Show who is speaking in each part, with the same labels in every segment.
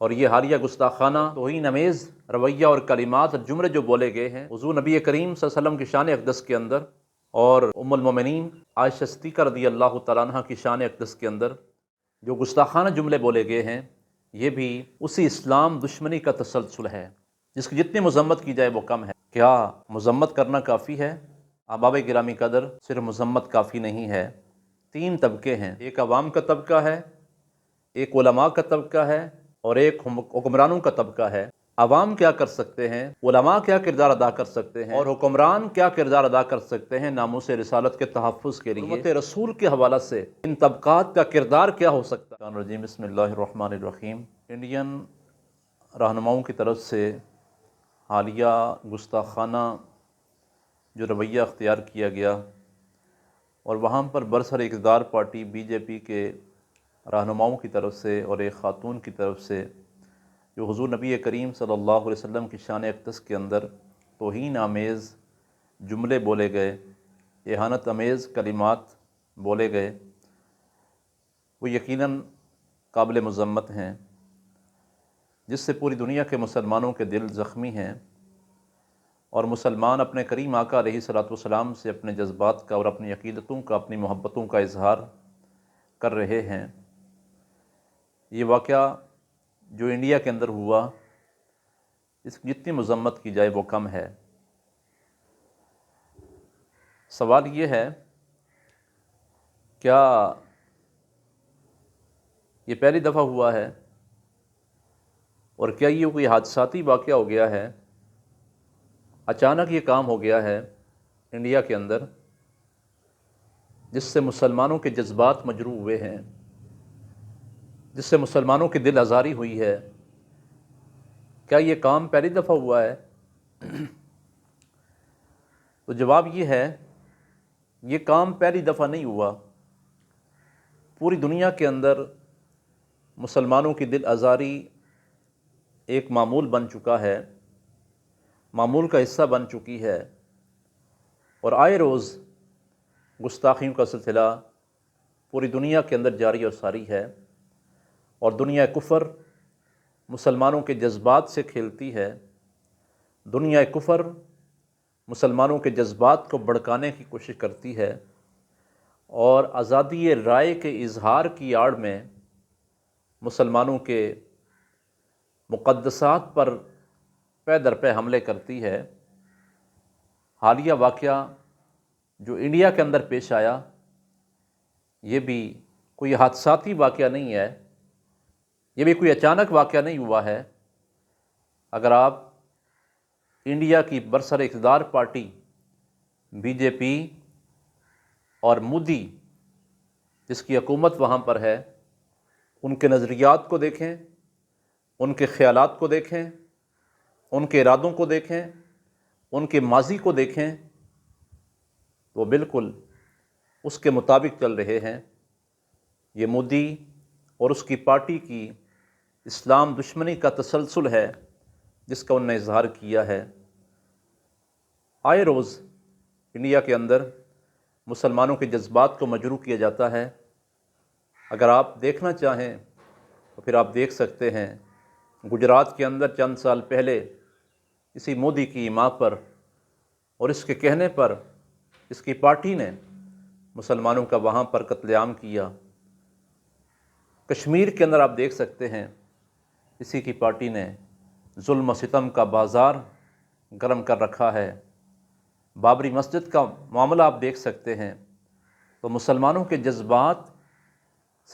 Speaker 1: اور یہ حالیہ گستاخانہ توہین امیز رویہ اور کلمات اور جملے جو بولے گئے ہیں حضور نبی کریم صلی اللہ علیہ وسلم کی شان اقدس کے اندر اور ام المومنین عائشہ صدیقہ رضی اللہ تعالیٰ عنہ کی شان اقدس کے اندر جو گستاخانہ جملے بولے گئے ہیں، یہ بھی اسی اسلام دشمنی کا تسلسل ہے جس کی جتنی مذمت کی جائے وہ کم ہے۔ کیا مذمت کرنا کافی ہے؟ احباب گرامی قدر، صرف مذمت کافی نہیں ہے۔ تین طبقے ہیں، ایک عوام کا طبقہ ہے، ایک علماء کا طبقہ ہے اور ایک حکمرانوں کا طبقہ ہے۔ عوام کیا کر سکتے ہیں، علماء کیا کردار ادا کر سکتے ہیں اور حکمران کیا کردار ادا کر سکتے ہیں ناموس رسالت کے تحفظ کے لیے؟ حرمت رسول کے حوالہ سے ان طبقات کا کردار کیا ہو سکتا ہے؟ بسم اللہ الرحمن الرحیم۔ انڈین رہنماؤں کی طرف سے حالیہ گستاخانہ جو رویہ اختیار کیا گیا اور وہاں پر برسر اقتدار پارٹی بی جے پی کے رہنماؤں کی طرف سے اور ایک خاتون کی طرف سے جو حضور نبی کریم صلی اللہ علیہ وسلم کی شان اقدس کے اندر توہین آمیز جملے بولے گئے، اہانت امیز کلمات بولے گئے، وہ یقیناً قابل مذمت ہیں، جس سے پوری دنیا کے مسلمانوں کے دل زخمی ہیں اور مسلمان اپنے کریم آقا علیہ الصلوۃ والسلام سے اپنے جذبات کا اور اپنی عقیدتوں کا، اپنی محبتوں کا اظہار کر رہے ہیں۔ یہ واقعہ جو انڈیا کے اندر ہوا، اس کی جتنی مذمت کی جائے وہ کم ہے۔ سوال یہ ہے، کیا یہ پہلی دفعہ ہوا ہے اور کیا یہ کوئی حادثاتی واقعہ ہو گیا ہے؟ اچانک یہ کام ہو گیا ہے انڈیا کے اندر جس سے مسلمانوں کے جذبات مجروح ہوئے ہیں، جس سے مسلمانوں کی دل آزاری ہوئی ہے؟ کیا یہ کام پہلی دفعہ ہوا ہے؟ تو جواب یہ ہے، یہ کام پہلی دفعہ نہیں ہوا۔ پوری دنیا کے اندر مسلمانوں کی دل آزاری ایک معمول بن چکا ہے، معمول کا حصہ بن چکی ہے، اور آئے روز گستاخیوں کا سلسلہ پوری دنیا کے اندر جاری اور ساری ہے، اور دنیا کفر مسلمانوں کے جذبات سے کھیلتی ہے۔ دنیا کفر مسلمانوں کے جذبات کو بھڑکانے کی کوشش کرتی ہے اور آزادی رائے کے اظہار کی آڑ میں مسلمانوں کے مقدسات پر پے در پے حملے کرتی ہے۔ حالیہ واقعہ جو انڈیا کے اندر پیش آیا، یہ بھی کوئی حادثاتی واقعہ نہیں ہے، یہ بھی کوئی اچانک واقعہ نہیں ہوا ہے۔ اگر آپ انڈیا کی برسر اقتدار پارٹی بی جے پی اور مودی جس کی حکومت وہاں پر ہے، ان کے نظریات کو دیکھیں، ان کے خیالات کو دیکھیں، ان کے ارادوں کو دیکھیں، ان کے ماضی کو دیکھیں، وہ بالکل اس کے مطابق چل رہے ہیں۔ یہ مودی اور اس کی پارٹی کی اسلام دشمنی کا تسلسل ہے جس کا انہوں نے اظہار کیا ہے۔ آئے روز انڈیا کے اندر مسلمانوں کے جذبات کو مجروح کیا جاتا ہے۔ اگر آپ دیکھنا چاہیں تو پھر آپ دیکھ سکتے ہیں، گجرات کے اندر چند سال پہلے اسی مودی کی ماں پر اور اس کے کہنے پر اس کی پارٹی نے مسلمانوں کا وہاں پر قتل عام کیا۔ کشمیر کے اندر آپ دیکھ سکتے ہیں، اسی کی پارٹی نے ظلم و ستم کا بازار گرم کر رکھا ہے۔ بابری مسجد کا معاملہ آپ دیکھ سکتے ہیں۔ تو مسلمانوں کے جذبات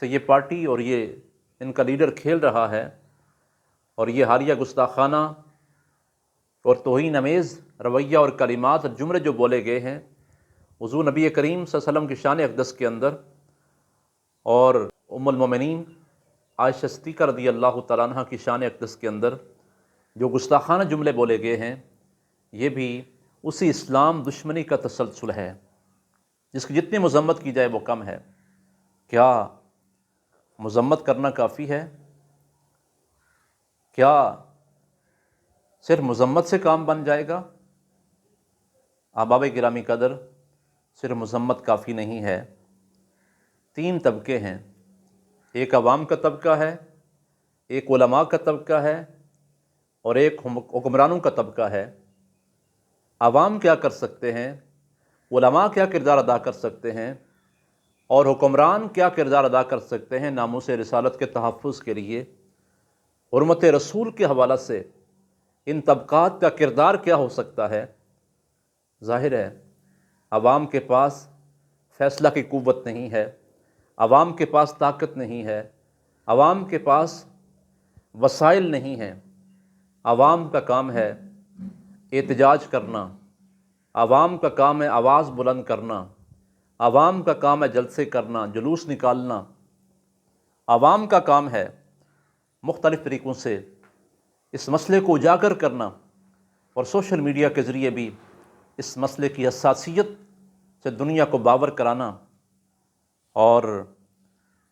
Speaker 1: سے یہ پارٹی اور یہ ان کا لیڈر کھیل رہا ہے، اور یہ حالیہ گستاخانہ اور توہین امیز رویہ اور کلمات اور جملے جو بولے گئے ہیں حضور نبی کریم صلی اللہ علیہ وسلم کی شان اقدس کے اندر اور ام المومنین عائشہ صدیقہ رضی اللہ تعالیٰ عنہ کی شان اقدس کے اندر جو گستاخانہ جملے بولے گئے ہیں، یہ بھی اسی اسلام دشمنی کا تسلسل ہے جس کی جتنی مذمت کی جائے وہ کم ہے۔ کیا مذمت کرنا کافی ہے؟ کیا صرف مذمت سے کام بن جائے گا؟ احباب گرامی قدر، صرف مذمت کافی نہیں ہے۔ تین طبقے ہیں، ایک عوام کا طبقہ ہے، ایک علماء کا طبقہ ہے اور ایک حکمرانوں کا طبقہ ہے۔ عوام کیا کر سکتے ہیں، علماء کیا کردار ادا کر سکتے ہیں، اور حکمران کیا کردار ادا کر سکتے ہیں ناموس رسالت کے تحفظ کے لیے، حرمت رسول کے حوالہ سے ان طبقات کا کردار کیا ہو سکتا ہے۔ ظاہر ہے عوام کے پاس فیصلہ کی قوت نہیں ہے، عوام کے پاس طاقت نہیں ہے، عوام کے پاس وسائل نہیں ہیں۔ عوام کا کام ہے احتجاج کرنا، عوام کا کام ہے آواز بلند کرنا، عوام کا کام ہے جلسے کرنا، جلوس نکالنا، عوام کا کام ہے مختلف طریقوں سے اس مسئلے کو اجاگر کرنا اور سوشل میڈیا کے ذریعے بھی اس مسئلے کی حساسیت سے دنیا کو باور کرانا، اور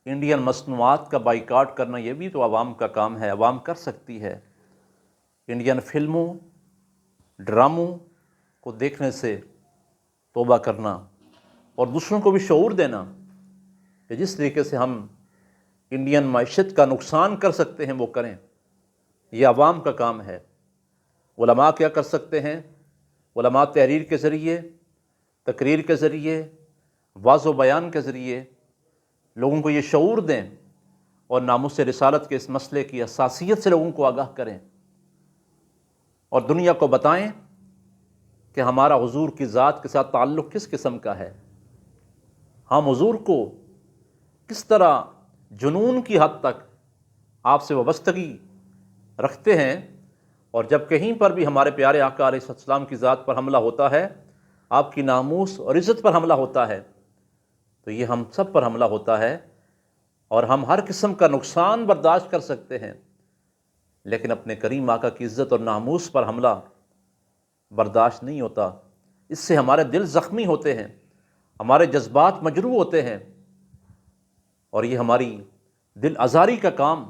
Speaker 1: انڈین مصنوعات کا بائیکاٹ کرنا یہ بھی تو عوام کا کام ہے، عوام کر سکتی ہے۔ انڈین فلموں، ڈراموں کو دیکھنے سے توبہ کرنا اور دوسروں کو بھی شعور دینا کہ جس طریقے سے ہم انڈین معیشت کا نقصان کر سکتے ہیں وہ کریں، یہ عوام کا کام ہے۔ علماء کیا کر سکتے ہیں؟ علماء تحریر کے ذریعے، تقریر کے ذریعے، واضح و بیان کے ذریعے لوگوں کو یہ شعور دیں اور ناموس رسالت کے اس مسئلے کی حساسیت سے لوگوں کو آگاہ کریں اور دنیا کو بتائیں کہ ہمارا حضور کی ذات کے ساتھ تعلق کس قسم کا ہے، ہم حضور کو کس طرح جنون کی حد تک آپ سے وابستگی رکھتے ہیں، اور جب کہیں پر بھی ہمارے پیارے آقا علیہ السلام کی ذات پر حملہ ہوتا ہے، آپ کی ناموس اور عزت پر حملہ ہوتا ہے، تو یہ ہم سب پر حملہ ہوتا ہے اور ہم ہر قسم کا نقصان برداشت کر سکتے ہیں، لیکن اپنے کریم آقا کی عزت اور ناموس پر حملہ برداشت نہیں ہوتا۔ اس سے ہمارے دل زخمی ہوتے ہیں، ہمارے جذبات مجروح ہوتے ہیں، اور یہ ہماری دل آزاری کا کام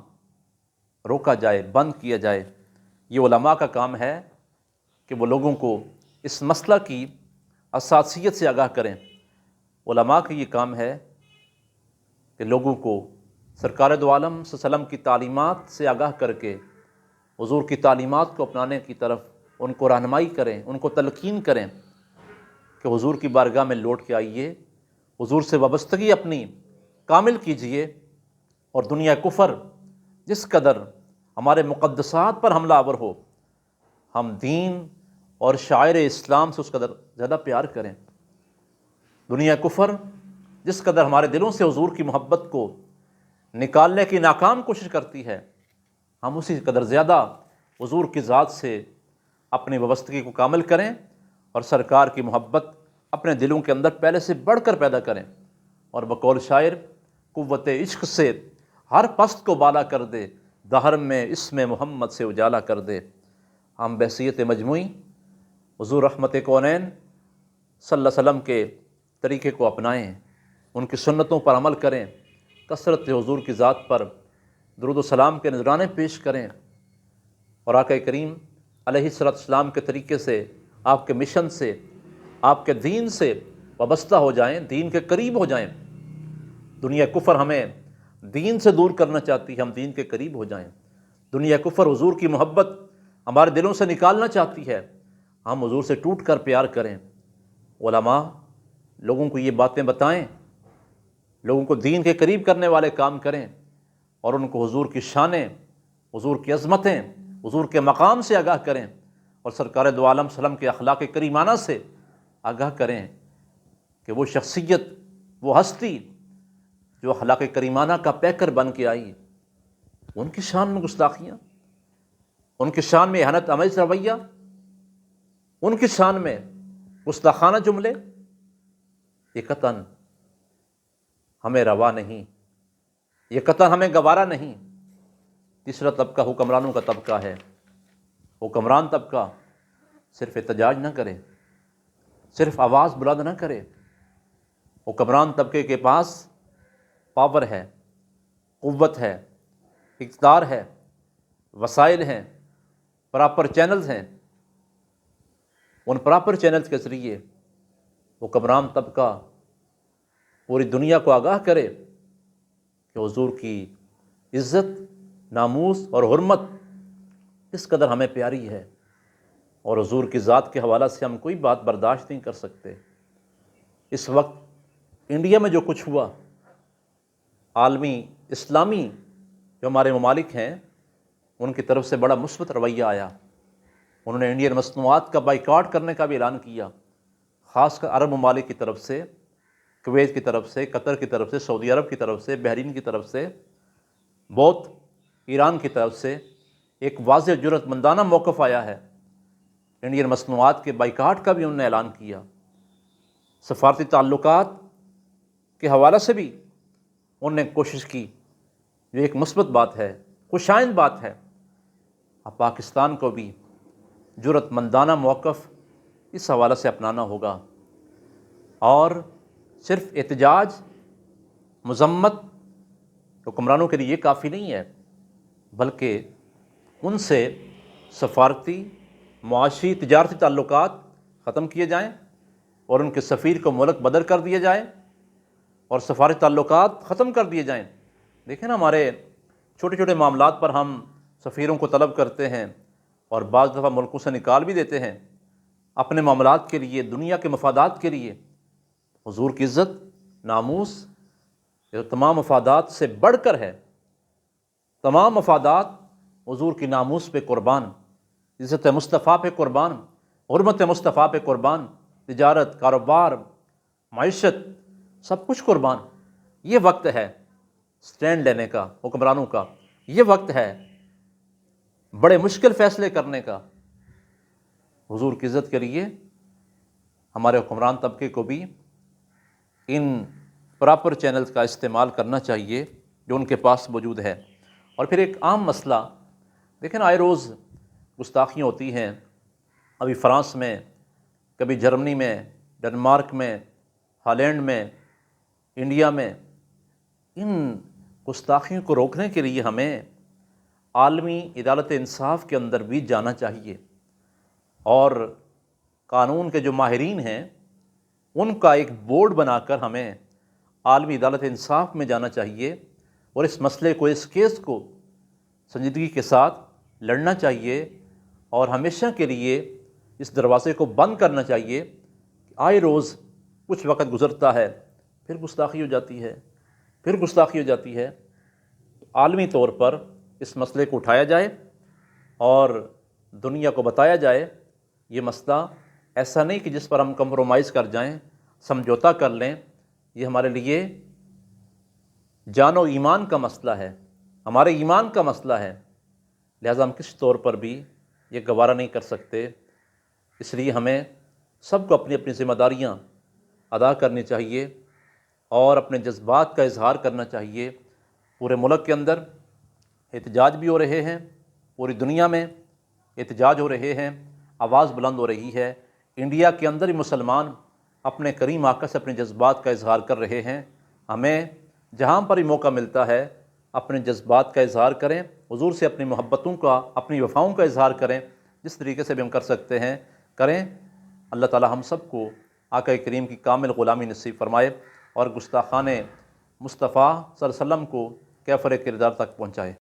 Speaker 1: روکا جائے، بند کیا جائے۔ یہ علماء کا کام ہے کہ وہ لوگوں کو اس مسئلہ کی حساسیت سے آگاہ کریں۔ علماء کا یہ کام ہے کہ لوگوں کو سرکار دو عالم صلی اللہ علیہ وسلم کی تعلیمات سے آگاہ کر کے حضور کی تعلیمات کو اپنانے کی طرف ان کو رہنمائی کریں، ان کو تلقین کریں کہ حضور کی بارگاہ میں لوٹ کے آئیے، حضور سے وابستگی اپنی کامل کیجئے، اور دنیا کفر جس قدر ہمارے مقدسات پر حملہ آور ہو، ہم دین اور شاعر اسلام سے اس قدر زیادہ پیار کریں۔ دنیا کفر جس قدر ہمارے دلوں سے حضور کی محبت کو نکالنے کی ناکام کوشش کرتی ہے، ہم اسی قدر زیادہ حضور کی ذات سے اپنی وابستگی کو کامل کریں اور سرکار کی محبت اپنے دلوں کے اندر پہلے سے بڑھ کر پیدا کریں، اور بقول شاعر قوت عشق سے ہر پست کو بالا کر دے، دہر میں اسم محمد سے اجالا کر دے۔ ہم بحیثیت مجموعی حضور رحمت کونین صلی اللہ علیہ وسلم کے طریقے کو اپنائیں، ان کی سنتوں پر عمل کریں، کثرت سے حضور کی ذات پر درود و سلام کے نذرانے پیش کریں، اور آقا کریم علیہ السلام کے طریقے سے، آپ کے مشن سے، آپ کے دین سے وابستہ ہو جائیں، دین کے قریب ہو جائیں۔ دنیا کفر ہمیں دین سے دور کرنا چاہتی ہے، ہم دین کے قریب ہو جائیں۔ دنیا کفر حضور کی محبت ہمارے دلوں سے نکالنا چاہتی ہے، ہم حضور سے ٹوٹ کر پیار کریں۔ علماء لوگوں کو یہ باتیں بتائیں، لوگوں کو دین کے قریب کرنے والے کام کریں، اور ان کو حضور کی شانیں، حضور کی عظمتیں، حضور کے مقام سے آگاہ کریں، اور سرکار دو عالم صلی اللہ علیہ وسلم کے اخلاق کریمانہ سے آگاہ کریں کہ وہ شخصیت، وہ ہستی جو اخلاق کریمانہ کا پیکر بن کے آئی، ان کی شان میں گستاخیاں، ان کی شان میں اہانت آمیز رویہ، ان کی شان میں گستاخانہ جملے، یہ قطعاً ہمیں روا نہیں، یہ قطعاً ہمیں گوارا نہیں۔ تیسرا طبقہ حکمرانوں کا طبقہ ہے۔ حکمران طبقہ صرف احتجاج نہ کرے، صرف آواز بلند نہ کرے۔ حکمران طبقے کے پاس پاور ہے، قوت ہے، اقتدار ہے، وسائل ہیں، پراپر چینلز ہیں۔ ان پراپر چینلز کے ذریعے حکمران طبقہ پوری دنیا کو آگاہ کرے کہ حضور کی عزت ناموس اور حرمت اس قدر ہمیں پیاری ہے، اور حضور کی ذات کے حوالہ سے ہم کوئی بات برداشت نہیں کر سکتے۔ اس وقت انڈیا میں جو کچھ ہوا، عالمی اسلامی جو ہمارے ممالک ہیں ان کی طرف سے بڑا مثبت رویہ آیا، انہوں نے انڈین مصنوعات کا بائیکاٹ کرنے کا بھی اعلان کیا، خاص کر عرب ممالک کی طرف سے، کویت کی طرف سے، قطر کی طرف سے، سعودی عرب کی طرف سے، بحرین کی طرف سے، بہت ایران کی طرف سے ایک واضح جرأت مندانہ موقف آیا ہے۔ انڈین مصنوعات کے بائیکاٹ کا بھی انہوں نے اعلان کیا۔ سفارتی تعلقات کے حوالہ سے بھی انہوں نے کوشش کی، جو ایک مثبت بات ہے، خوشائند بات ہے۔ اب پاکستان کو بھی جرأت مندانہ موقف اس حوالے سے اپنانا ہوگا، اور صرف احتجاج، مذمت حکمرانوں کے لیے یہ کافی نہیں ہے، بلکہ ان سے سفارتی، معاشی، تجارتی تعلقات ختم کیے جائیں، اور ان کے سفیر کو ملک بدر کر دیا جائے، اور سفارتی تعلقات ختم کر دیے جائیں۔ دیکھیں نا، ہمارے چھوٹے چھوٹے معاملات پر ہم سفیروں کو طلب کرتے ہیں اور بعض دفعہ ملکوں سے نکال بھی دیتے ہیں اپنے معاملات کے لیے، دنیا کے مفادات کے لیے۔ حضور کی عزت، ناموس، یہ تمام مفادات سے بڑھ کر ہے۔ تمام مفادات حضور کی ناموس پہ قربان، عزت مصطفیٰ پہ قربان، حرمت مصطفیٰ پہ قربان، تجارت، کاروبار، معیشت، سب کچھ قربان۔ یہ وقت ہے سٹینڈ لینے کا حکمرانوں کا، یہ وقت ہے بڑے مشکل فیصلے کرنے کا۔ حضور کی عزت کے لیے ہمارے حکمران طبقے کو بھی ان پراپر چینلز کا استعمال کرنا چاہیے جو ان کے پاس موجود ہے۔ اور پھر ایک عام مسئلہ، دیکھیں نا، آئے روز گستاخیاں ہوتی ہیں، ابھی فرانس میں، کبھی جرمنی میں، ڈنمارک میں، ہالینڈ میں، انڈیا میں۔ ان گستاخیوں کو روکنے کے لیے ہمیں عالمی عدالت انصاف کے اندر بھی جانا چاہیے، اور قانون کے جو ماہرین ہیں ان کا ایک بورڈ بنا کر ہمیں عالمی عدالت انصاف میں جانا چاہیے، اور اس مسئلے کو، اس کیس کو سنجیدگی کے ساتھ لڑنا چاہیے، اور ہمیشہ کے لیے اس دروازے کو بند کرنا چاہیے۔ آئے روز کچھ وقت گزرتا ہے، پھر گستاخی ہو جاتی ہے، پھر گستاخی ہو جاتی ہے۔ عالمی طور پر اس مسئلے کو اٹھایا جائے اور دنیا کو بتایا جائے یہ مسئلہ ایسا نہیں کہ جس پر ہم کمپرومائز کر جائیں، سمجھوتا کر لیں۔ یہ ہمارے لیے جان و ایمان کا مسئلہ ہے، ہمارے ایمان کا مسئلہ ہے، لہٰذا ہم کسی طور پر بھی یہ گوارا نہیں کر سکتے۔ اس لیے ہمیں سب کو اپنی اپنی ذمہ داریاں ادا کرنی چاہیے اور اپنے جذبات کا اظہار کرنا چاہیے۔ پورے ملک کے اندر احتجاج بھی ہو رہے ہیں، پوری دنیا میں احتجاج ہو رہے ہیں، آواز بلند ہو رہی ہے۔ انڈیا کے اندر ہی مسلمان اپنے کریم آقا سے اپنے جذبات کا اظہار کر رہے ہیں۔ ہمیں جہاں پر ہی موقع ملتا ہے اپنے جذبات کا اظہار کریں، حضور سے اپنی محبتوں کا، اپنی وفاؤں کا اظہار کریں، جس طریقے سے بھی ہم کر سکتے ہیں کریں۔ اللہ تعالی ہم سب کو آقا کریم کی کامل غلامی نصیب فرمائے، اور گستاخان مصطفیٰ صلی اللہ علیہ وسلم کو کیفر کردار تک پہنچائے۔